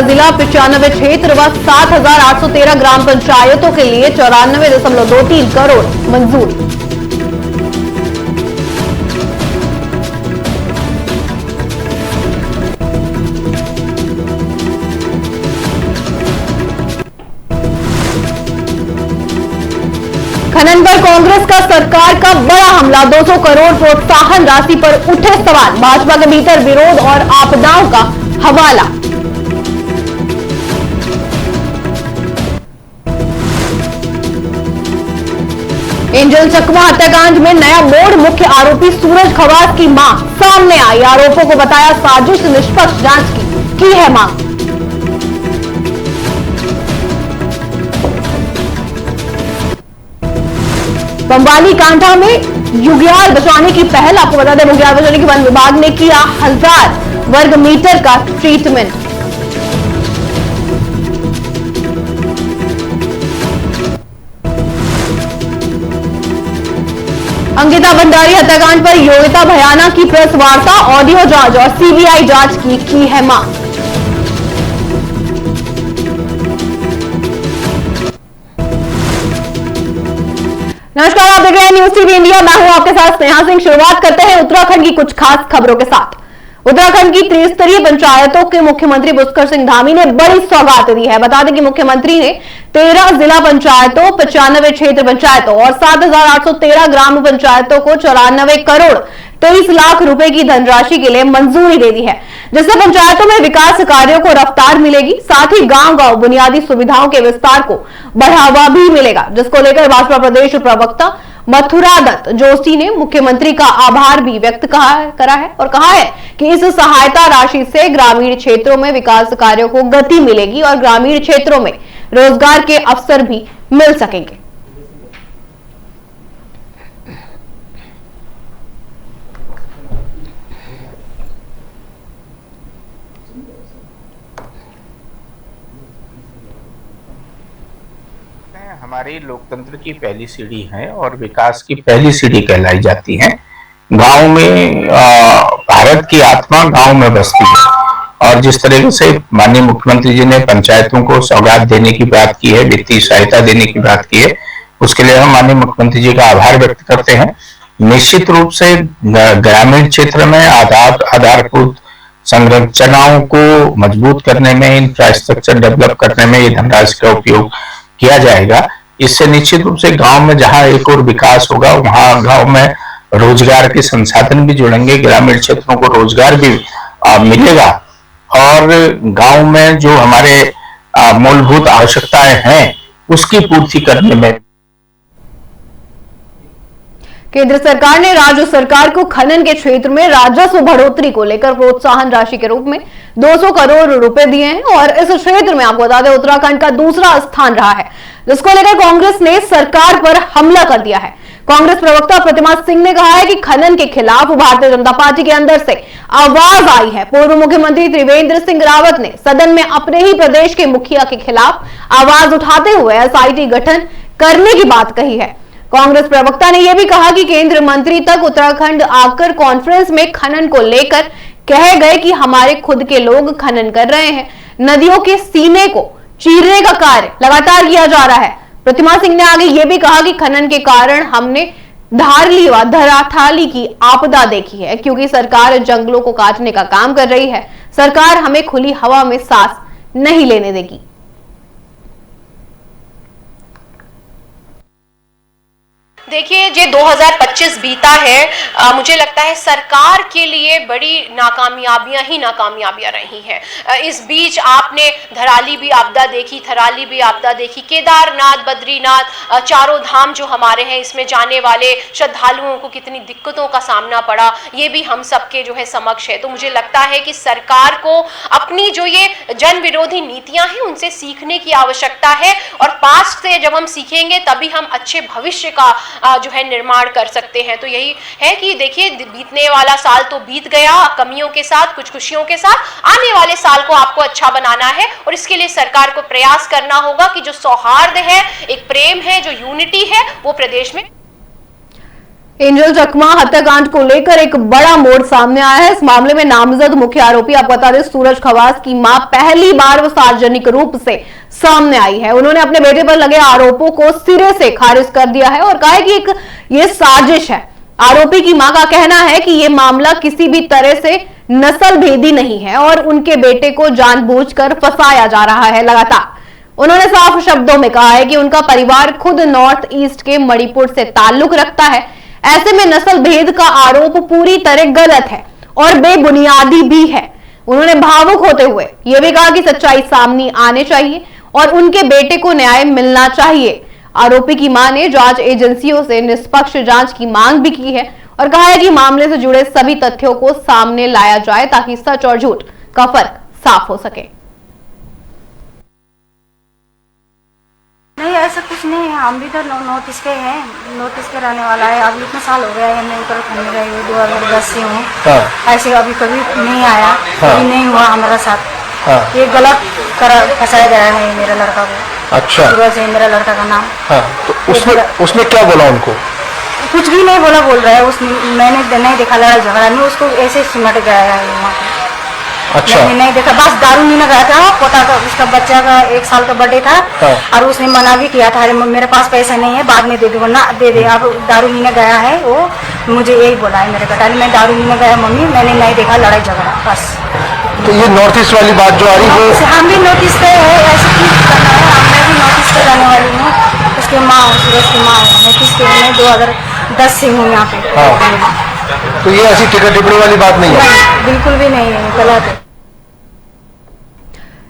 जिला 95 क्षेत्र व 7,813 ग्राम पंचायतों के लिए 94.23 करोड़ मंजूर। खनन पर कांग्रेस का सरकार का बड़ा हमला, 200 करोड़ प्रोत्साहन राशि पर उठे सवाल, भाजपा के भीतर विरोध और आपदाओं का हवाला। एंजल चकमा हत्याकांड में नया मोड़, मुख्य आरोपी सूरज खवास की मां सामने आई, आरोपों को बताया साजिश, निष्पक्ष जांच की है मांग। बमवाली कांठा में युग्याल बचाने की पहल, आपको बता दें युग्याल बचाने की वन विभाग ने किया 1000 वर्ग मीटर का ट्रीटमेंट। अंकिता भंडारी हत्याकांड पर योगिता भयाना की प्रेस वार्ता, ऑडियो जांच और सीबीआई जांच की है मांग। नमस्कार, आप देख रहे हैं न्यूज टीवी इंडिया। मैं हूं आपके साथ स्नेहा सिंह। शुरुआत करते हैं उत्तराखंड की कुछ खास खबरों के साथ। उत्तराखंड की त्रिस्तरीय पंचायतों के मुख्यमंत्री पुष्कर सिंह धामी ने बड़ी सौगात दी है। बता दें कि मुख्यमंत्री ने 13 जिला पंचायतों, 95 क्षेत्र पंचायतों और 7,813 ग्राम पंचायतों को 94 करोड़ 23 लाख रुपए की धनराशि के लिए मंजूरी दे दी है, जिससे पंचायतों में विकास कार्यों को रफ्तार मिलेगी। साथ ही गांव-गांव बुनियादी सुविधाओं के विस्तार को बढ़ावा भी मिलेगा, जिसको लेकर भाजपा प्रदेश प्रवक्ता मथुरा दत्त जोशी ने मुख्यमंत्री का आभार भी व्यक्त करा है और कहा है कि इस सहायता राशि से ग्रामीण क्षेत्रों में विकास कार्यों को गति मिलेगी और ग्रामीण क्षेत्रों में रोजगार के अवसर भी मिल सकेंगे। हमारी लोकतंत्र की पहली सीढ़ी है और विकास की पहली सीढ़ी कहलाई जाती है। गांव में भारत की आत्मा गांव में बसती है और जिस तरीके से माननीय मुख्यमंत्री जी ने पंचायतों को सौगात देने की बात की है, वित्तीय सहायता देने की बात की है, उसके लिए हम माननीय मुख्यमंत्री जी का आभार व्यक्त करते हैं। निश्चित रूप से ग्रामीण क्षेत्र में आधारभूत संरचनाओं को मजबूत करने में, इंफ्रास्ट्रक्चर डेवलप करने में ये धनराशि का उपयोग किया जाएगा। इससे निश्चित रूप से गांव में जहां एक और विकास होगा, वहां गांव में रोजगार के संसाधन भी जुड़ेंगे, ग्रामीण क्षेत्रों को रोजगार भी मिलेगा और गांव में जो हमारे मूलभूत आवश्यकताएं हैं उसकी पूर्ति करने में। केंद्र सरकार ने राज्य सरकार को खनन के क्षेत्र में राजस्व बढ़ोतरी को लेकर प्रोत्साहन राशि के रूप में 200 करोड़ रुपए दिए हैं और इस क्षेत्र में आपको बता दें उत्तराखंड का दूसरा स्थान रहा है, जिसको लेकर कांग्रेस ने सरकार पर हमला कर दिया है। कांग्रेस प्रवक्ता प्रतिमा सिंह ने कहा है कि खनन के खिलाफ भारतीय जनता पार्टी के अंदर से आवाज आई है। पूर्व मुख्यमंत्री त्रिवेंद्र सिंह रावत ने सदन में अपने ही प्रदेश के मुखिया के खिलाफ आवाज उठाते हुए एसआईटी गठन करने की बात कही है। कांग्रेस प्रवक्ता ने यह भी कहा कि केंद्र मंत्री तक उत्तराखंड आकर कॉन्फ्रेंस में खनन को लेकर कह गए कि हमारे खुद के लोग खनन कर रहे हैं, नदियों के सीने को चीरने का कार्य लगातार किया जा रहा है। प्रतिमा सिंह ने आगे यह भी कहा कि खनन के कारण हमने धारली व धराठाली की आपदा देखी है, क्योंकि सरकार जंगलों को काटने का काम कर रही है। सरकार हमें खुली हवा में सांस नहीं लेने देगी। देखिए, जो 2025 बीता है, मुझे लगता है सरकार के लिए बड़ी नाकामयाबियां ही नाकामयाबियां रही हैं। इस बीच आपने धराली भी आपदा देखी, थराली भी आपदा देखी, केदारनाथ, बद्रीनाथ, चारों धाम जो हमारे हैं, इसमें जाने वाले श्रद्धालुओं को कितनी दिक्कतों का सामना पड़ा, ये भी हम सबके जो है समक्ष है। तो मुझे लगता है कि सरकार को अपनी जो ये जन विरोधी नीतियां हैं उनसे सीखने की आवश्यकता है और पास्ट से जब हम सीखेंगे तभी हम अच्छे भविष्य का जो है निर्माण कर सकते हैं। तो यही है कि देखिए, बीतने वाला साल तो बीत गया कमियों के साथ, कुछ खुशियों के साथ। आने वाले साल को आपको अच्छा बनाना है और इसके लिए सरकार को प्रयास करना होगा कि जो सौहार्द है, एक प्रेम है, जो यूनिटी है, वो प्रदेश में। एंजल चकमा हत्याकांड को लेकर एक बड़ा मोड़ सामने आया है। इस मामले में नामजद मुख्य आरोपी आपको बता दें सूरज खवास की मां पहली बार सार्वजनिक रूप से सामने आई है। उन्होंने अपने बेटे पर लगे आरोपों को सिरे से खारिज कर दिया है और कहा है कि ये साजिश है। आरोपी की मां का कहना है कि ये मामला किसी भी तरह से नस्ल भेदी नहीं है और उनके बेटे को जानबूझकर फंसाया जा रहा है। लगातार उन्होंने साफ शब्दों में कहा है कि उनका परिवार खुद नॉर्थ ईस्ट के मणिपुर से ताल्लुक रखता है। ऐसे में नस्ल भेद का आरोप पूरी तरह गलत है और बेबुनियादी भी है। उन्होंने भावुक होते हुए यह भी कहा कि सच्चाई सामने आने चाहिए और उनके बेटे को न्याय मिलना चाहिए। आरोपी की मां ने जांच एजेंसियों से निष्पक्ष जांच की मांग भी की है और कहा है कि मामले से जुड़े सभी तथ्यों को सामने लाया जाए ताकि सच और झूठ का फर्क साफ हो सके। नहीं, ऐसा कुछ नहीं है। हम भी तो नॉर्थ ईस्ट के हैं, नॉर्थ ईस्ट के रहने वाला है। अभी इतना साल हो गया है मैं उत्तराखंड में रही हूँ, 2010 से हूँ। ऐसे अभी कभी नहीं आया, कभी नहीं हुआ हमारा साथ। ये गलत फंसाया गया है मेरे लड़का को। अच्छा, सूरज है मेरा लड़का का नाम। तो उसने क्या बोला उनको? कुछ भी नहीं बोला, बोल रहा है उसने। मैंने नहीं देखा लड़ाई झगड़ा में, उसको ऐसे सिमट गया है वहाँ। अच्छा, मैंने नहीं देखा, बस दारू पीने गया था। पोता का उसका बच्चा का 1 साल का बर्थडे था और उसने मना भी किया था, अरे मेरे पास पैसा नहीं है, बाद में दे दूंगा। ना दे दे, अब दारू पीने गया है वो। मुझे यही बोला है मेरे बेटा ने, मैं दारू पीने गया मम्मी, मैंने नहीं देखा लड़ाई झगड़ा, बस। तो ये नॉर्थ ईस्ट वाली बात जो आ रही है, हम भी नॉर्थ ईस्ट के है, ऐसे क्यों करना है? मैं भी नॉर्थ ईस्ट के रहने वाली हूँ, उसकी माँ हूँ, सूरज की माँ हूँ। मैं किसके मैं 2010 से हूँ यहाँ पे। तो ये ऐसी टिकट टिप्पणी वाली बात नहीं है? बिल्कुल भी नहीं है, गलत है।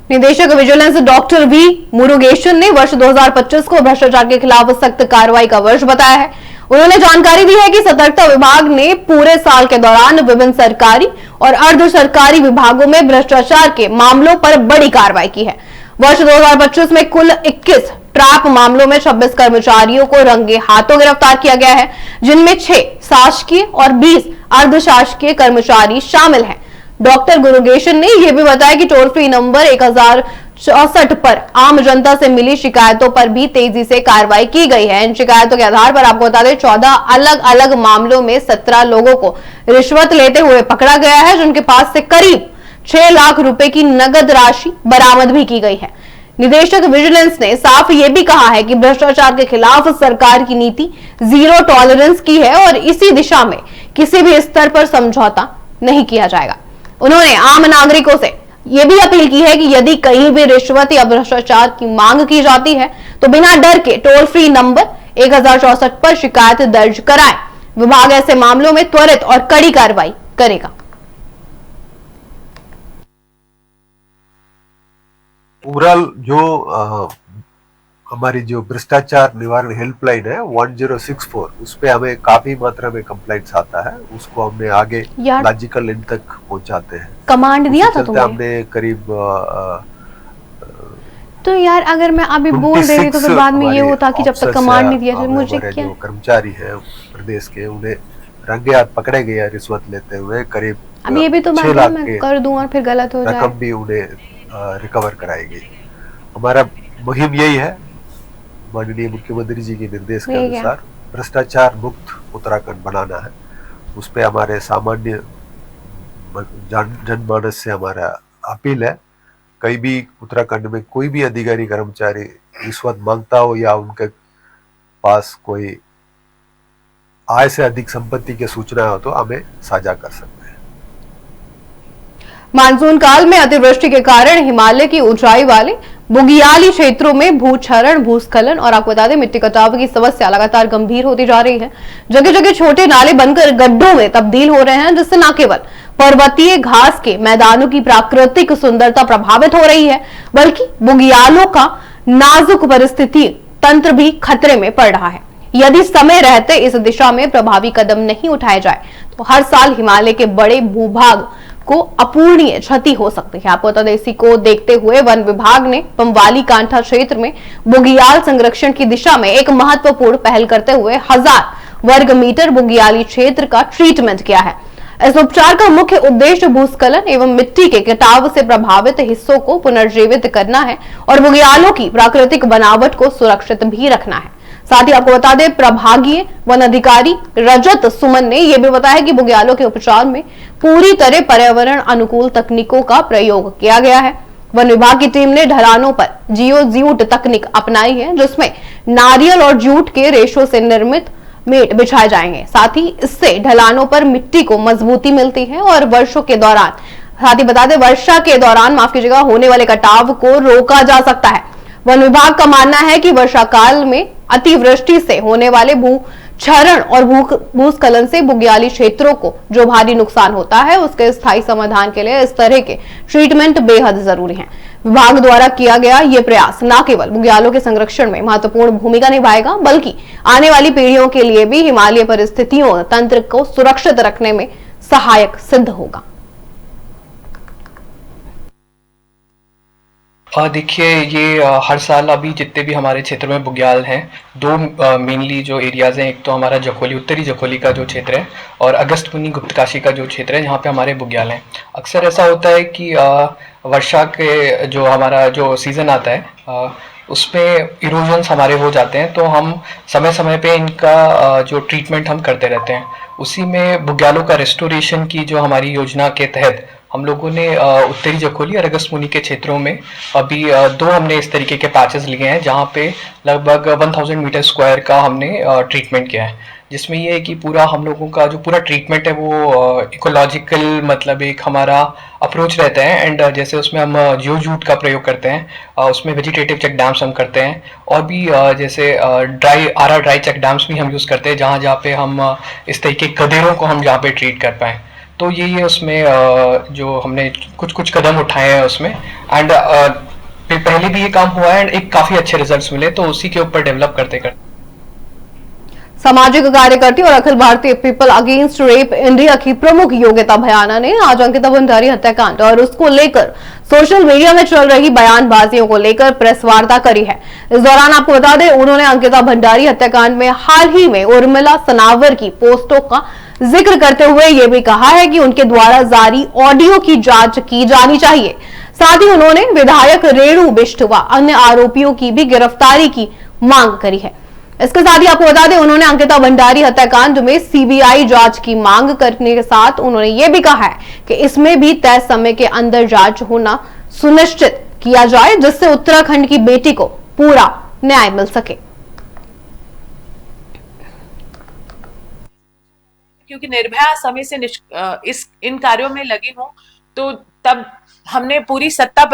निदेशक विजिलेंस डॉक्टर वी मुरुगेशन ने वर्ष 2025 को भ्रष्टाचार के खिलाफ सख्त कार्रवाई का वर्ष बताया है। उन्होंने जानकारी दी है कि सतर्कता विभाग ने पूरे साल के दौरान विभिन्न सरकारी और अर्ध सरकारी विभागों में भ्रष्टाचार के मामलों पर बड़ी कार्रवाई की है। वर्ष 2025 में कुल 21 ट्रैप मामलों में 26 कर्मचारियों को रंगे हाथों गिरफ्तार किया गया है, जिनमें 6 शासकीय और 20 अर्धशासकीय कर्मचारी शामिल हैं। डॉक्टर गुरुगेशन ने यह भी बताया कि टोल फ्री नंबर 1064 पर आम जनता से मिली शिकायतों पर भी तेजी से कार्रवाई की गई है। इन शिकायतों के आधार पर आपको बता दें 14 अलग अलग मामलों में 17 लोगों को रिश्वत लेते हुए पकड़ा गया है, जिनके पास से करीब 6 लाख रुपए की नगद राशि बरामद भी की गई है। निदेशक विजिलेंस ने साफ ये भी कहा है कि भ्रष्टाचार के खिलाफ सरकार की नीति जीरो टॉलरेंस की है और इसी दिशा में किसी भी स्तर पर समझौता नहीं किया जाएगा। उन्होंने आम नागरिकों से यह भी अपील की है कि यदि कहीं भी रिश्वत या भ्रष्टाचार की मांग की जाती है तो बिना डर के टोल फ्री नंबर 1064 पर शिकायत दर्ज कराएं। विभाग ऐसे मामलों में त्वरित और कड़ी कार्रवाई करेगा। ओवरऑल जो हमारी जो भ्रष्टाचार निवारण हेल्पलाइन है 1064, उस पे हमें काफी मात्रा में कंप्लेंट्स आता है, उसको हमने आगे लॉजिकल एंड तक पहुंचाते हैं। कमांड दिया था तुमने? हमने करीब तो यार अगर मैं अभी बोल दे रही तो फिर बाद में ये होता कि जब तक कमांड नहीं दिया मुझे क्या? जो कर्मचारी है प्रदेश के, उन्हें रंगे हाथ पकड़े गए रिश्वत लेते हुए। करीब अभी ये भी तो मैं कर दूं और फिर गलत हो जाए, रकम भी उन्हें रिकवर कराएगी। हमारा मुहिम यही है, माननीय मुख्यमंत्री जी के निर्देश के अनुसार भ्रष्टाचार मुक्त उत्तराखंड बनाना है। उस पे हमारे सामान्य जनमानस से हमारा अपील है, कहीं भी उत्तराखंड में कोई भी अधिकारी कर्मचारी रिश्वत मांगता हो या उनके पास कोई आय से अधिक संपत्ति की सूचना हो तो हमें साझा कर सकते हैं। मानसून काल में अतिवृष्टि के कारण हिमालय की ऊंचाई वाले बुगियाली क्षेत्रों में भूक्षरण, भूस्खलन और आपको बता दें मिट्टी कटाव की समस्या लगातार गंभीर होती जा रही है। जगह जगह छोटे नाले बनकर गड्ढों में तब्दील हो रहे हैं, जिससे न केवल पर्वतीय घास के मैदानों की प्राकृतिक सुंदरता प्रभावित हो रही है, बल्कि बुगियालों का नाजुक परिस्थिति तंत्र भी खतरे में पड़ रहा है। यदि समय रहते इस दिशा में प्रभावी कदम नहीं उठाए जाए तो हर साल हिमालय के बड़े भूभाग को अपूरणीय क्षति हो सकती है। आपको बता दें, इसी को देखते हुए वन विभाग ने पंवाली कांठा क्षेत्र में बुगियाल संरक्षण की दिशा में एक महत्वपूर्ण पहल करते हुए 1000 वर्ग मीटर बुगियाली क्षेत्र का ट्रीटमेंट किया है। इस उपचार का मुख्य उद्देश्य भूस्खलन एवं मिट्टी के कटाव से प्रभावित हिस्सों को पुनर्जीवित करना है और बुगियालों की प्राकृतिक बनावट को सुरक्षित भी रखना है। साथ ही आपको बता दें, प्रभागीय वन अधिकारी रजत सुमन ने यह भी बताया कि बुग्यालों के उपचार में पूरी तरह पर्यावरण अनुकूल तकनीकों का प्रयोग किया गया है। वन विभाग की टीम ने ढलानों पर जियो जूट तकनीक अपनाई है, जिसमें नारियल और जूट के रेशों से निर्मित मेट बिछाए जाएंगे। साथ ही इससे ढलानों पर मिट्टी को मजबूती मिलती है और साथ ही बता दें, वर्षा के दौरान होने वाले कटाव को रोका जा सकता है। वन विभाग का मानना है कि वर्षा काल में अतिवृष्टि से होने वाले भूक्षरण और भूस्खलन से बुग्याली क्षेत्रों को जो भारी नुकसान होता है, उसके स्थायी समाधान के लिए इस तरह के ट्रीटमेंट बेहद जरूरी हैं। विभाग द्वारा किया गया ये प्रयास न केवल बुग्यालों के संरक्षण में महत्वपूर्ण भूमिका निभाएगा, बल्कि आने वाली पीढ़ियों के लिए भी हिमालय परिस्थितियों तंत्र को सुरक्षित रखने में सहायक सिद्ध होगा। देखिए, ये हर साल अभी जितने भी हमारे क्षेत्र में बुग्याल हैं, दो मेनली जो एरियाज़ हैं, एक तो हमारा जखोली, उत्तरी जखोली का जो क्षेत्र है, और अगस्त्यमुनि गुप्तकाशी का जो क्षेत्र है, जहाँ पे हमारे बुग्याल हैं। अक्सर ऐसा होता है कि वर्षा के जो हमारा जो सीज़न आता है उसमें इरोजन्स हमारे हो जाते हैं, तो हम समय समय पे इनका जो ट्रीटमेंट हम करते रहते हैं। उसी में बुग्यालों का रेस्टोरेशन की जो हमारी योजना के तहत हम लोगों ने उत्तरी जखोली और अगस्त्यमुनि के क्षेत्रों में अभी दो हमने इस तरीके के पैचेस लिए हैं, जहाँ पे लगभग 1000 मीटर स्क्वायर का हमने ट्रीटमेंट किया है, जिसमें ये है कि पूरा हम लोगों का जो पूरा ट्रीटमेंट है वो इकोलॉजिकल मतलब एक हमारा अप्रोच रहता है। एंड जैसे उसमें हम जियो जूट का प्रयोग करते हैं, उसमें वेजिटेटिव चेक डैम्स हम करते हैं, और भी जैसे ड्राई चेक डैम्स भी हम यूज़ करते हैं, जहाँ पे हम इस तरीके गधेरों को हम जहाँ पे ट्रीट कर पाएँ। तो ये उसमें जो हमने कुछ कदम उठाए हैं उसमें, एंड पहले भी ये काम हुआ है एंड एक काफी अच्छे रिजल्ट्स मिले, तो उसी के ऊपर डेवलप करते सामाजिक कार्यकर्ती और Akhil Bharatiya people against rape India की प्रमुख योगिता भयाना ने आज अंकिता भंडारी हत्याकांड और उसको लेकर सोशल मीडिया में चल रही बयानबाजियों को लेकर प्रेस वार्ता करी है। इस दौरान आपको बता दें, उन्होंने अंकिता भंडारी हत्याकांड में हाल ही में उर्मिला सनावर की पोस्टों का जिक्र करते हुए यह भी कहा है कि उनके द्वारा जारी ऑडियो की जांच की जानी चाहिए। साथ ही उन्होंने विधायक रेणु बिष्ट व अन्य आरोपियों की भी गिरफ्तारी की मांग करी है। इसके साथ ही आपको बता दें, उन्होंने अंकिता भंडारी हत्याकांड में सीबीआई जांच की मांग करने के साथ उन्होंने ये भी कहा है कि इसमें भी तय समय के अंदर जांच होना सुनिश्चित किया जाए, जिससे उत्तराखंड की बेटी को पूरा न्याय मिल सके। क्योंकि निर्भया समय से इन कार्यों में लगी हूं, तो तब हमने पूरी सत्ता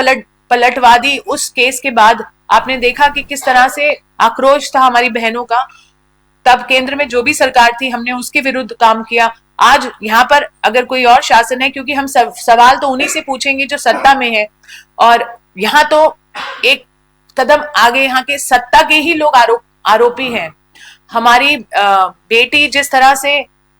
पलटवा दी। उस केस के बाद आपने देखा कि किस तरह से आक्रोश था हमारी बहनों का। तब केंद्र में जो भी सरकार थी, हमने उसके विरुद्ध काम किया। आज यहाँ पर अगर कोई और शासन है, क्योंकि हम सवाल तो उन्हीं से पूछेंगे जो सत्ता में है, और यहाँ तो एक कदम आगे यहाँ के सत्ता के ही लोग आरोपी हैं। हमारी बेटी जिस तरह से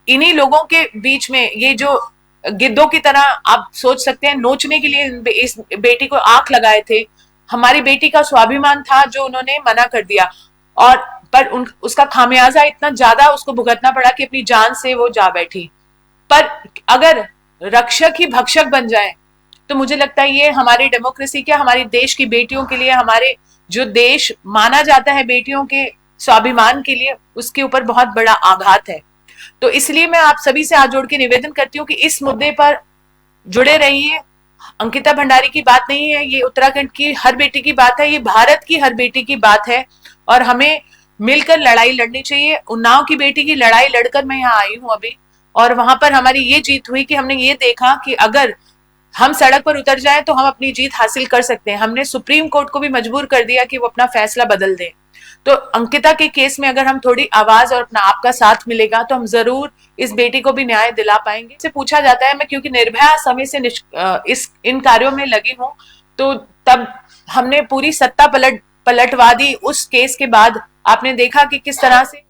इन्हीं लोगों के बीच में, ये जो गिद्धों की तरह आप सोच सकते हैं, नोचने के लिए इस बेटी को आंख लगाए थे। हमारी बेटी का स्वाभिमान था जो उन्होंने मना कर दिया, और पर उसका खामियाजा इतना ज्यादा उसको भुगतना पड़ा कि अपनी जान से वो जा बैठी। पर अगर रक्षक ही भक्षक बन जाए तो मुझे लगता है ये हमारी डेमोक्रेसी के, हमारी देश की बेटियों के लिए, हमारे जो देश माना जाता है बेटियों के स्वाभिमान के लिए, उसके ऊपर बहुत बड़ा आघात है। तो इसलिए मैं आप सभी से हाथ जोड़ के निवेदन करती हूँ कि इस मुद्दे पर जुड़े रहिए। अंकिता भंडारी की बात नहीं है, ये उत्तराखंड की हर बेटी की बात है, ये भारत की हर बेटी की बात है, और हमें मिलकर लड़ाई लड़नी चाहिए। उन्नाव की बेटी की लड़ाई लड़कर मैं यहाँ आई हूँ अभी, और वहां पर हमारी ये जीत हुई कि हमने ये देखा कि अगर हम सड़क पर उतर जाएं तो हम अपनी जीत हासिल कर सकते हैं। हमने सुप्रीम कोर्ट को भी मजबूर कर दिया कि वो अपना फैसला बदल दे। तो अंकिता के केस में अगर हम थोड़ी आवाज और अपना आपका साथ मिलेगा तो हम जरूर इस बेटी को भी न्याय दिला पाएंगे। से पूछा जाता है, मैं क्योंकि निर्भया समय से इन कार्यों में लगी हूँ, तो तब हमने पूरी सत्ता पलटवा दी। उस केस के बाद आपने देखा कि किस तरह से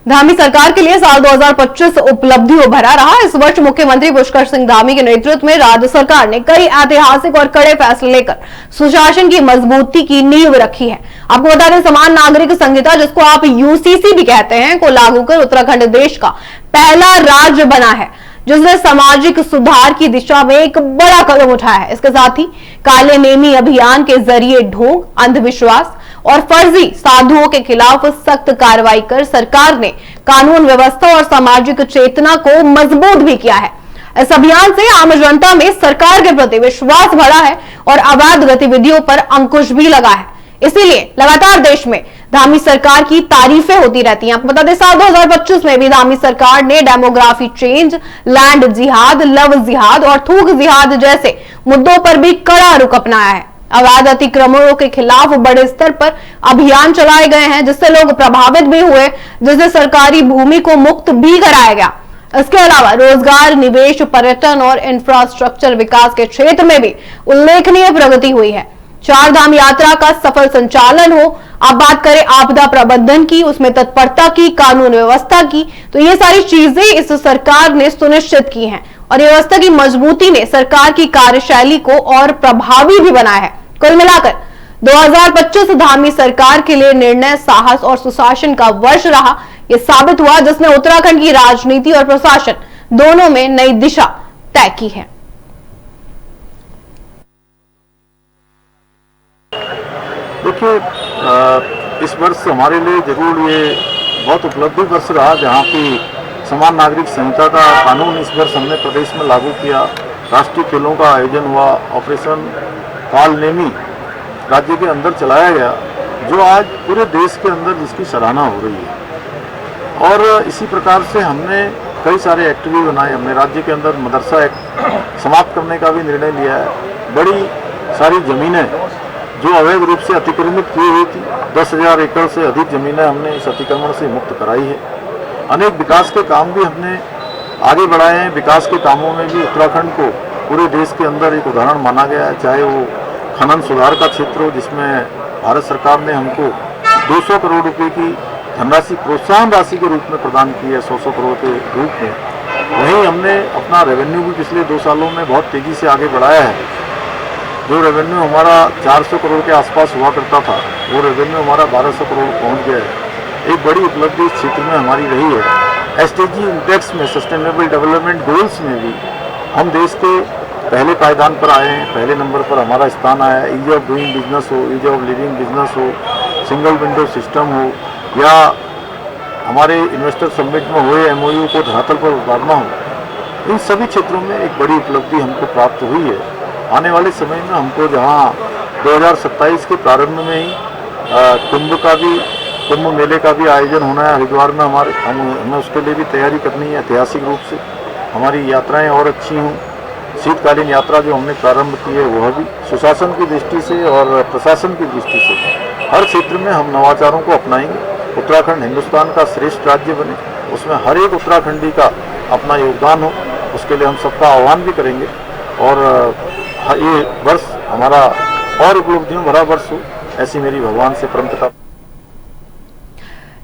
धामी सरकार के लिए साल 2025 उपलब्धियों भरा रहा। इस वर्ष मुख्यमंत्री पुष्कर सिंह धामी के नेतृत्व में राज्य सरकार ने कई ऐतिहासिक और कड़े फैसले लेकर सुशासन की मजबूती की नींव रखी है। आपको बता दें, समान नागरिक संहिता, जिसको आप यूसीसी भी कहते हैं, को लागू कर उत्तराखंड देश का पहला राज्य बना है जिसने सामाजिक सुधार की दिशा में एक बड़ा कदम उठाया है। इसके साथ ही काले नेमी अभियान के जरिए ढोंग, अंधविश्वास और फर्जी साधुओं के खिलाफ सख्त कार्रवाई कर सरकार ने कानून व्यवस्था और सामाजिक चेतना को मजबूत भी किया है। इस अभियान से आम जनता में सरकार के प्रति विश्वास बढ़ा है और अवैध गतिविधियों पर अंकुश भी लगा है। इसीलिए लगातार देश में धामी सरकार की तारीफें होती रहती हैं। आपको बता दें, साल 2025 में भी धामी सरकार ने डेमोग्राफी चेंज, लैंड जिहाद, लव जिहाद और थूक जिहाद जैसे मुद्दों पर भी कड़ा रुख अपनाया है। अवैध अतिक्रमणों के खिलाफ बड़े स्तर पर अभियान चलाए गए हैं, जिससे लोग प्रभावित भी हुए, जिससे सरकारी भूमि को मुक्त भी कराया गया। इसके अलावा रोजगार, निवेश, पर्यटन और इंफ्रास्ट्रक्चर विकास के क्षेत्र में भी उल्लेखनीय प्रगति हुई है। चार धाम यात्रा का सफल संचालन हो, आप बात करें आपदा प्रबंधन की, उसमें तत्परता की, कानून व्यवस्था की, तो ये सारी चीजें इस सरकार ने सुनिश्चित की हैं और व्यवस्था की मजबूती ने सरकार की कार्यशैली को और प्रभावी भी बनाया है। कुल मिलाकर 2025 धामी सरकार के लिए निर्णय, साहस और सुशासन का वर्ष रहा। यह साबित हुआ जिसने उत्तराखंड की राजनीति और प्रशासन दोनों में नई दिशा तय की है। देखिए, इस वर्ष हमारे लिए जरूर ये बहुत उपलब्धि वर्ष रहा, जहाँ की समान नागरिक संहिता का कानून इस वर्ष हमने प्रदेश में लागू किया। राष्ट्रीय खेलों का आयोजन हुआ, ऑपरेशन काल नेमी राज्य के अंदर चलाया गया, जो आज पूरे देश के अंदर जिसकी सराहना हो रही है। और इसी प्रकार से हमने कई सारे एक्ट भी बनाए। हमने राज्य के अंदर मदरसा एक्ट समाप्त करने का भी निर्णय लिया है। बड़ी सारी ज़मीनें जो अवैध रूप से अतिक्रमित की हुई थी, 10,000 एकड़ से अधिक ज़मीनें हमने इस अतिक्रमण से मुक्त कराई है। अनेक विकास के काम भी हमने आगे बढ़ाए हैं। विकास के कामों में भी उत्तराखंड को पूरे देश के अंदर एक उदाहरण माना गया है, चाहे वो खनन सुधार का क्षेत्र हो, जिसमें भारत सरकार ने हमको 200 करोड़ रुपए की धनराशि प्रोत्साहन राशि के रूप में प्रदान की है, 100 करोड़ के रूप में। वहीं हमने अपना रेवेन्यू भी पिछले 2 सालों में बहुत तेज़ी से आगे बढ़ाया है। जो रेवेन्यू हमारा 400 करोड़ के आसपास हुआ करता था, वो रेवेन्यू हमारा 1200 करोड़ पहुंच गया है। एक बड़ी उपलब्धि इस क्षेत्र में हमारी रही है। एसडीजी इंडेक्स में, सस्टेनेबल डेवलपमेंट गोल्स में भी हम देश के पहले पायदान पर आए हैं। पहले नंबर पर हमारा स्थान आया है। ईज ऑफ डूइंग बिजनेस हो, ईज ऑफ लिविंग बिजनेस हो, सिंगल विंडो सिस्टम हो, या हमारे इन्वेस्टर समिट में हुए एमओयू को धरातल पर उतारना हो, इन सभी क्षेत्रों में एक बड़ी उपलब्धि हमको प्राप्त हुई है। आने वाले समय में हमको जहां 2027 के प्रारंभ में ही कुंभ मेले का भी आयोजन होना है हरिद्वार में, हमें उसके लिए भी तैयारी करनी है। ऐतिहासिक रूप से हमारी यात्राएं और अच्छी हों। शीतकालीन यात्रा जो हमने प्रारंभ की है, वह भी सुशासन की दृष्टि से और प्रशासन की दृष्टि से हर क्षेत्र में हम नवाचारों को अपनाएंगे। उत्तराखंड हिंदुस्तान का श्रेष्ठ राज्य बने, उसमें हर एक उत्तराखंडी का अपना योगदान हो, उसके लिए हम सबका आह्वान भी करेंगे। और ये वर्ष हमारा और उपलब्धियों भरा वर्ष हो, ऐसी मेरी भगवान से परम।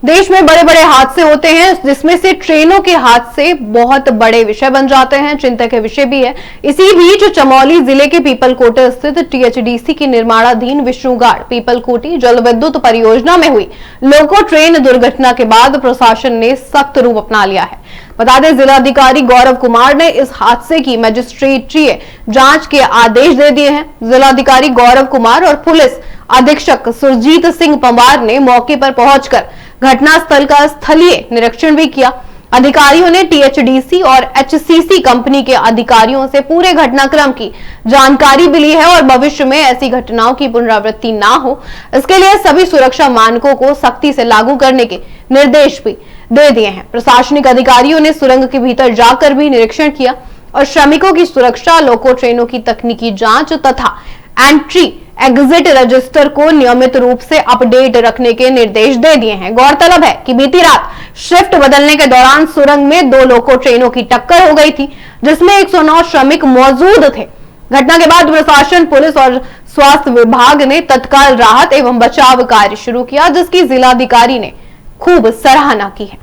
देश में बड़े बड़े हादसे होते हैं, जिसमें से ट्रेनों के हादसे बहुत बड़े विषय बन जाते हैं, चिंता के विषय भी है। इसी बीच चमोली जिले के पीपलकोटी स्थित टीएचडीसी की निर्माणाधीन विष्णुगाड़ पीपलकोटी जल विद्युत परियोजना में हुई लोको ट्रेन दुर्घटना के बाद प्रशासन ने सख्त रूप अपना लिया है। बता दें, जिलाधिकारी गौरव कुमार ने इस हादसे की मजिस्ट्रेटीय जांच के आदेश दे दिए हैं। जिलाधिकारी गौरव कुमार और पुलिस अधीक्षक सुरजीत सिंह पंवार ने मौके पर पहुंचकर घटनास्थल का स्थलीय निरीक्षण भी किया। अधिकारियों ने टीएचडीसी और एचसीसी कंपनी के अधिकारियों से पूरे घटनाक्रम की जानकारी भी ली है और भविष्य में ऐसी घटनाओं की पुनरावृत्ति ना हो, इसके लिए सभी सुरक्षा मानकों को सख्ती से लागू करने के निर्देश भी दे दिए हैं। प्रशासनिक अधिकारियों ने सुरंग के भीतर जाकर भी निरीक्षण किया और श्रमिकों की सुरक्षा, लोको ट्रेनों की तकनीकी जांच तथा एंट्री एग्जिट रजिस्टर को नियमित रूप से अपडेट रखने के निर्देश दे दिए हैं। गौरतलब है कि बीती रात शिफ्ट बदलने के दौरान सुरंग में 2 लोको ट्रेनों की टक्कर हो गई थी, जिसमें 109 श्रमिक मौजूद थे। घटना के बाद प्रशासन, पुलिस और स्वास्थ्य विभाग ने तत्काल राहत एवं बचाव कार्य शुरू किया, जिसकी जिलाधिकारी ने खूब सराहना की है।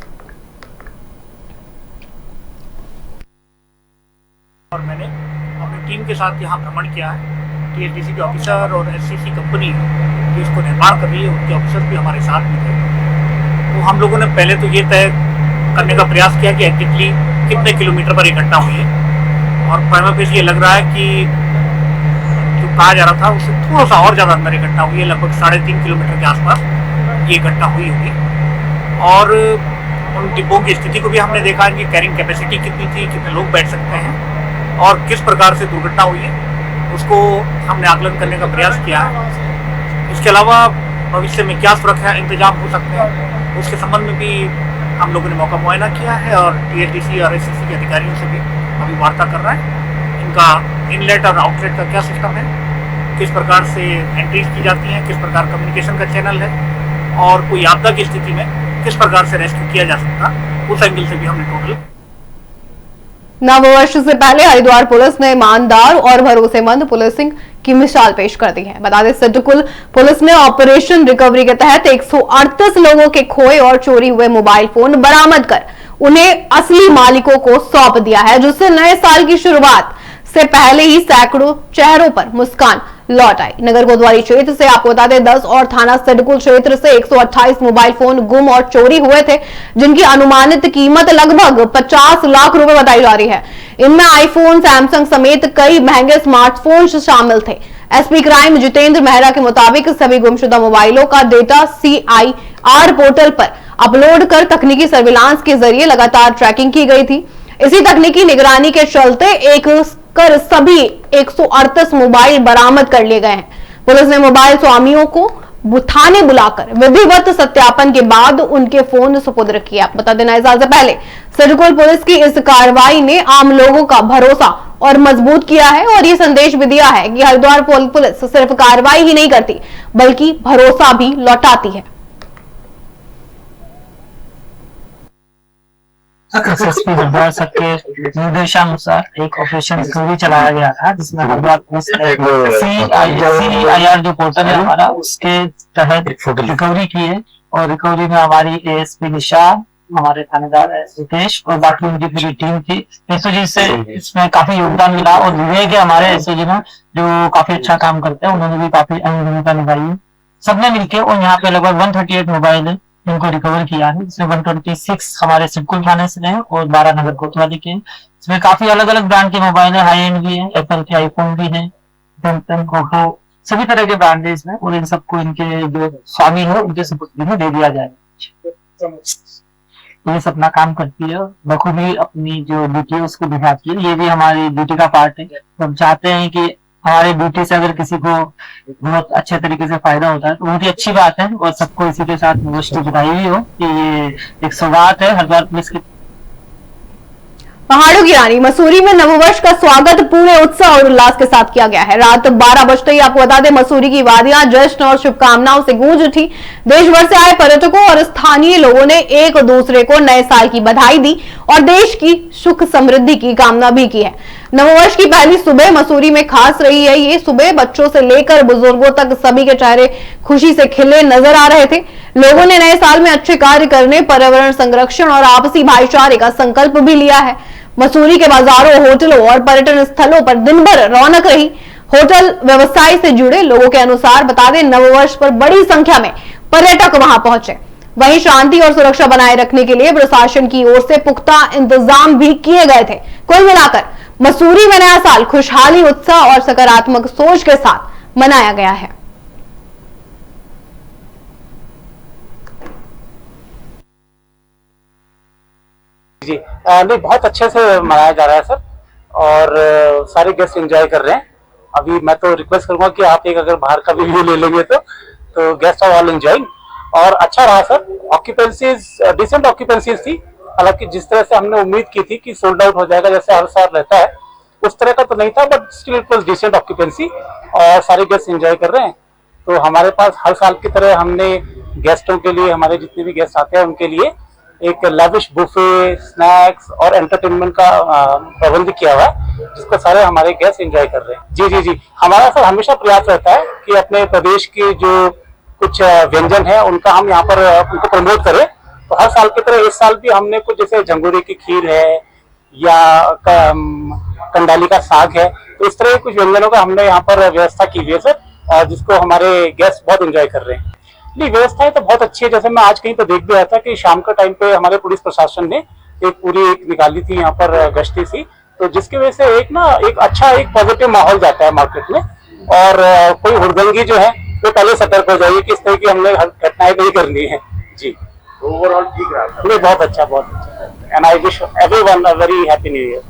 और मैंने अपनी टीम के साथ यहाँ भ्रमण किया है। टीएचडीसी के ऑफिसर और एचसीसी कंपनी जो इसको निर्माण कर रही है, उनके ऑफिसर भी हमारे साथ में थे। तो हम लोगों ने पहले तो ये तय करने का प्रयास किया कि एग्जैक्टली कितने किलोमीटर पर ये घटना हुई है। और प्राइमा फेस ये लग रहा है कि जो कहा जा रहा था उससे थोड़ा सा और ज़्यादा अंदर ये घटना हुई है, लगभग 3.5 किलोमीटर के आसपास ये घटना हुई होगी। और उन डिब्बों की स्थिति को भी हमने देखा, इनकी कैरिंग कैपेसिटी कितनी थी, कितने लोग बैठ सकते हैं और किस प्रकार से दुर्घटना हुई है, उसको हमने आकलन करने का प्रयास किया है। इसके अलावा भविष्य में क्या सुरक्षा इंतजाम हो सकते हैं उसके संबंध में भी हम लोगों ने मौका मुआयना किया है और टीएचडीसी और एससीसी के अधिकारियों से भी अभी वार्ता कर रहा है। इनका इनलेट और आउटलेट का क्या सिस्टम है, किस प्रकार से एंट्रीज की जाती हैं, किस प्रकार कम्युनिकेशन का चैनल है और कोई आपदा की स्थिति में किस प्रकार से रेस्क्यू किया जा सकता, उस एंगल से भी हमने टोटल। नववर्ष से पहले हरिद्वार पुलिस ने ईमानदार और भरोसेमंद पुलिसिंग की मिसाल पेश कर दी है। बता दें सिडकुल पुलिस ने ऑपरेशन रिकवरी के तहत 138 लोगों के खोए और चोरी हुए मोबाइल फोन बरामद कर उन्हें असली मालिकों को सौंप दिया है, जिससे नए साल की शुरुआत से पहले ही सैकड़ों चेहरों पर मुस्कान लौट आई। नगर कोतवाली क्षेत्र से आपको बता दें 10 और थाना सिडकुल क्षेत्र से 128 मोबाइल फोन गुम और चोरी हुए थे, जिनकी अनुमानित कीमत लगभग 50 लाख रुपए बताई जा रही है। इनमें आईफोन, सैमसंग समेत कई महंगे स्मार्टफोन्स शामिल थे। एसपी क्राइम जितेंद्र मेहरा के मुताबिक सभी गुमशुदा मोबाइलों का डेटा CIR पोर्टल पर अपलोड कर तकनीकी सर्विलांस के जरिए लगातार ट्रैकिंग की गई थी। इसी तकनीकी निगरानी के चलते सभी 138 मोबाइल बरामद कर लिए गए हैं। पुलिस ने मोबाइल स्वामियों को थाने बुलाकर विधिवत सत्यापन के बाद उनके फोन सुपुर्द किया। बता देना इस साल से पहले सिडकुल पुलिस की इस कार्रवाई ने आम लोगों का भरोसा और मजबूत किया है और ये संदेश भी दिया है कि हरिद्वार पुलिस सिर्फ कार्रवाई ही नहीं करती बल्कि भरोसा भी लौटाती है। एसएसपी हरिद्वार सर के निर्देशानुसार एक ऑपरेशन रिकवरी चलाया गया था, जिसमें हरिद्वार पुलिस CIR जो पोर्टल है हमारा, उसके तहत रिकवरी की है। और रिकवरी में हमारी ASP निशान, हमारे थानेदार रितेश और बाकी उनकी पूरी टीम थी। एसओजी से इसमें काफी योगदान मिला और विवेक है हमारे एसओजी में जो काफी अच्छा काम करते हैं, उन्होंने भी काफी अहम भूमिका निभाई है। सबने मिलकर और यहाँ पे लगभग 138 मोबाइल है इनको रिकवर किया है, इसमें 126 हमारे सिडकुल थाने से हैं और 12 नगर कोतवाली के। इसमें काफी अलग अलग ब्रांड के मोबाइल है, हाई एंड भी है, एप्पल के आईफोन भी है, सैमसंग, ओप्पो, सभी तरह के ब्रांड है इसमें। और इन सबको इनके जो स्वामी है उनके सुपुर्द में दे दिया जाएगा। पुलिस अपना काम करती है, बखूबी अपनी जो ड्यूटी है उसको निभाती है। ये भी हमारी ड्यूटी का पार्ट है। तो हम चाहते हैं कि हमारे ड्यूटी से अगर किसी को बहुत अच्छे तरीके से फायदा होता है तो बहुत ही अच्छी बात है और सबको इसी के साथ मुझे बधाई हुई हो कि ये एक सौगात है हरिद्वार पुलिस की। पहाड़ों की रानी मसूरी में नववर्ष का स्वागत पूरे उत्साह और उल्लास के साथ किया गया है। रात 12 बजते ही आपको बता दें मसूरी की वादियां जश्न और शुभकामनाओं से गूंज उठी। देश भर से आए पर्यटकों और स्थानीय लोगों ने एक दूसरे को नए साल की बधाई दी और देश की सुख समृद्धि की कामना भी की है। नववर्ष की पहली सुबह मसूरी में खास रही है। ये सुबह बच्चों से लेकर बुजुर्गों तक सभी के चेहरे खुशी से खिले नजर आ रहे थे। लोगों ने नए साल में अच्छे कार्य करने, पर्यावरण संरक्षण और आपसी भाईचारे का संकल्प भी लिया है। मसूरी के बाजारों, होटलों और पर्यटन स्थलों पर दिन भर रौनक रही। होटल व्यवसाय से जुड़े लोगों के अनुसार बता दें नववर्ष पर बड़ी संख्या में पर्यटक वहां पहुंचे। वहीं शांति और सुरक्षा बनाए रखने के लिए प्रशासन की ओर से पुख्ता इंतजाम भी किए गए थे। कुल मिलाकर मसूरी में नया साल खुशहाली, उत्साह और सकारात्मक सोच के साथ मनाया गया है। जी नहीं, बहुत अच्छे से मनाया जा रहा है सर और सारे गेस्ट एंजॉय कर रहे हैं। अभी मैं तो रिक्वेस्ट करूंगा कि आप एक अगर बाहर का भी व्यू ले लेंगे तो गेस्ट आर ऑल एंजॉइंग और अच्छा रहा सर। ऑक्यूपेंसीज डिसेंट ऑक्यूपेंसीज थी, हालांकि जिस तरह से हमने उम्मीद की थी कि सोल्ड आउट हो जाएगा जैसे हर साल रहता है उस तरह का तो नहीं था, but still it was decent occupancy और सारे गेस्ट एंजॉय कर रहे हैं। तो हमारे पास हर साल की तरह हमने गेस्टों के लिए, हमारे जितने भी गेस्ट आते हैं उनके लिए एक लैविश बुफे, स्नैक्स और एंटरटेनमेंट का प्रबंध किया हुआ है जिसको सारे हमारे गेस्ट एंजॉय कर रहे हैं। जी जी जी, हमारा सर हमेशा प्रयास रहता है कि अपने प्रदेश के जो कुछ व्यंजन है उनका हम यहाँ पर उनको प्रमोट करें। तो हर साल की तरह इस साल भी हमने कुछ जैसे झंगोरे की खीर है या कंडाली का साग है, तो इस तरह के कुछ व्यंजनों का हमने यहाँ पर व्यवस्था की हुई है सर, और जिसको हमारे गेस्ट बहुत एंजॉय कर रहे हैं। नहीं, व्यवस्थाएं तो बहुत अच्छी है। जैसे मैं आज कहीं पर देख भी रहा था कि शाम के टाइम पे हमारे पुलिस प्रशासन ने एक पूरी एक निकाली थी यहाँ पर गश्ती सी, तो जिसकी वजह से एक अच्छा एक पॉजिटिव माहौल जाता है मार्केट में। और कोई हुड़दंगी जो है वो पहले सतर्क हो जाइए कि इस तरह की हमने घटनाएं नहीं करनी है जी। ओवरऑल ठीक रहा? नहीं, बहुत अच्छा and I wish everyone a very happy new year.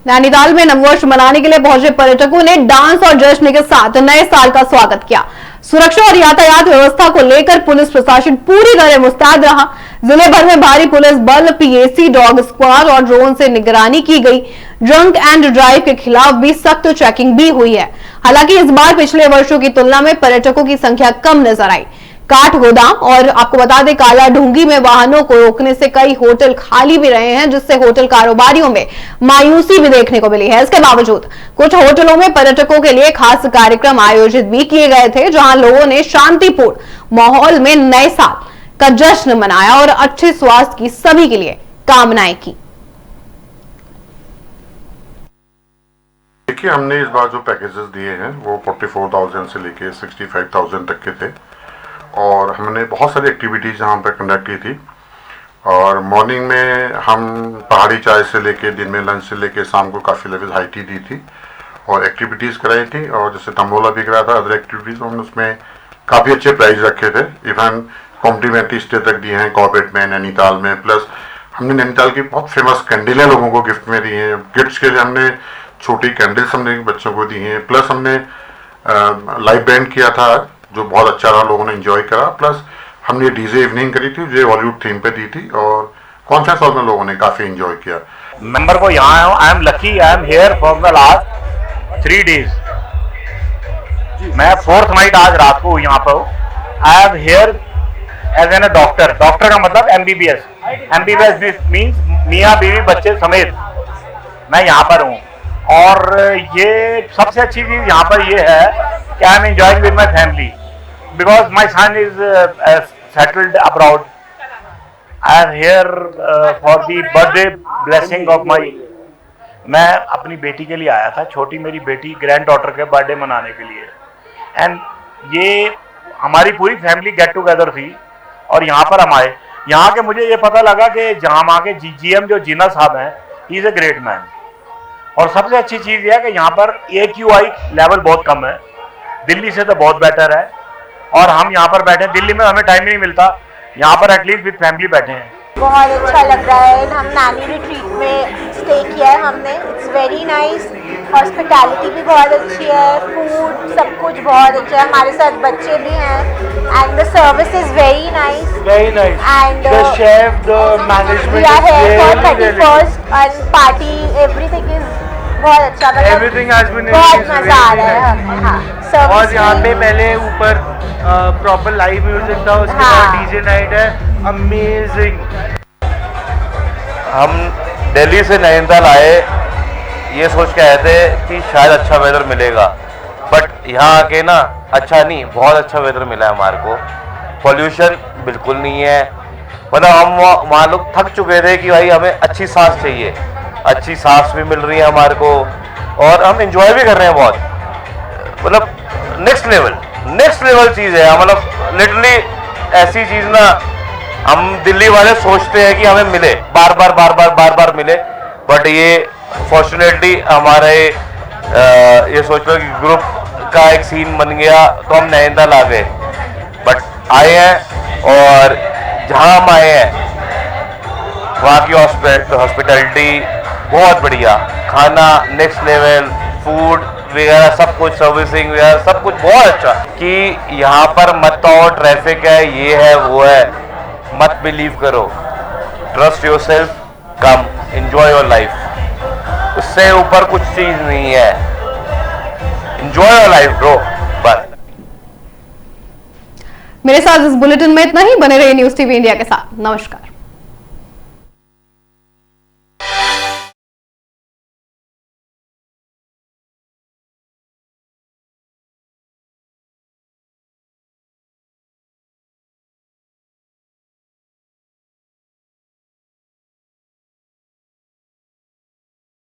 Nainital में नववर्ष मनाने के लिए पहुंचे पर्यटकों ने डांस और जश्न के साथ नए साल का स्वागत किया। सुरक्षा और यातायात व्यवस्था को लेकर पुलिस प्रशासन पूरी तरह मुस्तैद रहा। जिले भर में भारी पुलिस बल, पीएसी, डॉग स्क्वाड और ड्रोन से निगरानी की गई। ड्रंक एंड ड्राइव के खिलाफ भी सख्त चेकिंग भी हुई है। हालांकि इस बार पिछले वर्षों की तुलना में पर्यटकों की संख्या कम नजर आई। काठ गोदाम और आपको बता दें काला ढूंगी में वाहनों को रोकने से कई होटल खाली भी रहे हैं, जिससे होटल कारोबारियों में मायूसी भी देखने को मिली है। इसके बावजूद कुछ होटलों में पर्यटकों के लिए खास कार्यक्रम आयोजित भी किए गए थे, जहां लोगों ने शांतिपूर्ण माहौल में नए साल का जश्न मनाया और अच्छे स्वास्थ्य की सभी के लिए कामनाएं की। देखिए, हमने इस बार जो पैकेजेस दिए हैं वो 44,000 से लेके 65,000 तक के थे और हमने बहुत सारी एक्टिविटीज़ यहाँ पर कंडक्ट की थी। और मॉर्निंग में हम पहाड़ी चाय से लेके दिन में लंच से लेके शाम को काफ़ी लेवल हाई टी दी थी और एक्टिविटीज़ कराई थी। और जैसे तमोला भी कराया था, अदर एक्टिविटीज़ हमने उसमें काफ़ी अच्छे प्राइज रखे थे। इवन कॉम्प्लीमेंट्री स्टे तक दिए हैं कॉर्पोरेट में, नैनीताल में। प्लस हमने नैनीताल की बहुत फेमस कैंडलें लोगों को गिफ्ट में दी हैं। गिफ्ट्स के लिए हमने छोटी कैंडल्स हमने बच्चों को दी हैं। प्लस हमने लाइव बैंड किया था जो बहुत अच्छा रहा, लोगों ने एंजॉय करा। प्लस हमने डीजे इवनिंग करी थी जो हॉलीवुड थीम पे दी थी और कॉन्फ्रेंस हॉल में लोगों ने काफ़ी एंजॉय किया। मेंबर को यहाँ आया हूँ, I am lucky, I am here for the last 3 days। मैं 4th नाइट आज रात को यहाँ पर हूँ। I am here as an doctor. Doctor का मतलब MBBS। MBBS मीन्स मियाँ बीवी बच्चे समेत मैं यहाँ पर हूँ। और ये सबसे अच्छी चीज़ यहाँ पर ये है कि I am enjoying with my family because my son is settled abroad. I am here for the birthday blessing of my. मैं अपनी बेटी के लिए आया था, छोटी मेरी बेटी ग्रैंड डॉटर के बर्थडे मनाने के लिए। एंड ये हमारी पूरी फैमिली गेट टुगेदर थी और यहाँ पर हम आए। यहाँ के मुझे ये पता लगा कि जहाँ के GM जो जीना साहब हैं, he is a great man. और सबसे अच्छी चीज़ यह है कि यहाँ पर AQI लेवल बहुत कम है, दिल्ली से तो बहुत बेटर है। और हम यहाँ पर बैठे हैं, दिल्ली में हमें टाइम नहीं मिलता, यहाँ पर एटलीस्ट विद फैमिली बैठे हैं। बहुत अच्छा लग रहा है। हम नानी रिट्रीट में स्टे किया है हमने। It's very nice. हॉस्पिटैलिटी भी बहुत अच्छी है, फूड सब कुछ बहुत अच्छा है। हमारे साथ बच्चे भी हैं and the service is very nice. Very nice. And the chef, the management we are is here for really, 31st and party. Everything is बहुत अच्छा। मतलब Everything has been बहुत really मजा आ रहा है nice. हमें। हाँ, और यहाँ पे पहले ऊपर प्रॉपर लाइव म्यूजिक था, उसके बाद डीजे नाइट है। अमेजिंग। हम दिल्ली से नैनीताल आए ये सोच के आए थे कि शायद अच्छा वेदर मिलेगा, बट यहाँ आके ना अच्छा नहीं, बहुत अच्छा वेदर मिला है हमारे को। पॉल्यूशन बिल्कुल नहीं है। मतलब हम वहाँ लोग थक चुके थे कि भाई हमें अच्छी सांस चाहिए, अच्छी सांस भी मिल रही है हमारे को और हम एंजॉय भी कर रहे हैं बहुत। मतलब नेक्स्ट लेवल चीज़ है। मतलब लिटरली ऐसी चीज़ ना हम दिल्ली वाले सोचते हैं कि हमें मिले, बार बार मिले, बट ये फॉर्चुनेटली हमारे ये सोच लो कि ग्रुप का एक सीन बन गया तो हम नैनीताल आ गए। बट आए हैं और जहाँ हम आए हैं वहाँ की हॉस्पिटैलिटी बहुत बढ़िया, खाना नेक्स्ट लेवल, फूड वगैरह सब कुछ, सर्विसिंग वगैरह सब कुछ बहुत अच्छा। कि यहाँ पर मत आओ, ट्रैफिक है, ये है वो है, मत बिलीव करो। Trust yourself, come enjoy your life. उससे ऊपर कुछ चीज नहीं है। Enjoy your life bro. बस मेरे साथ इस बुलेटिन में इतना ही। बने रहिए न्यूज़ टीवी इंडिया के साथ। नमस्कार।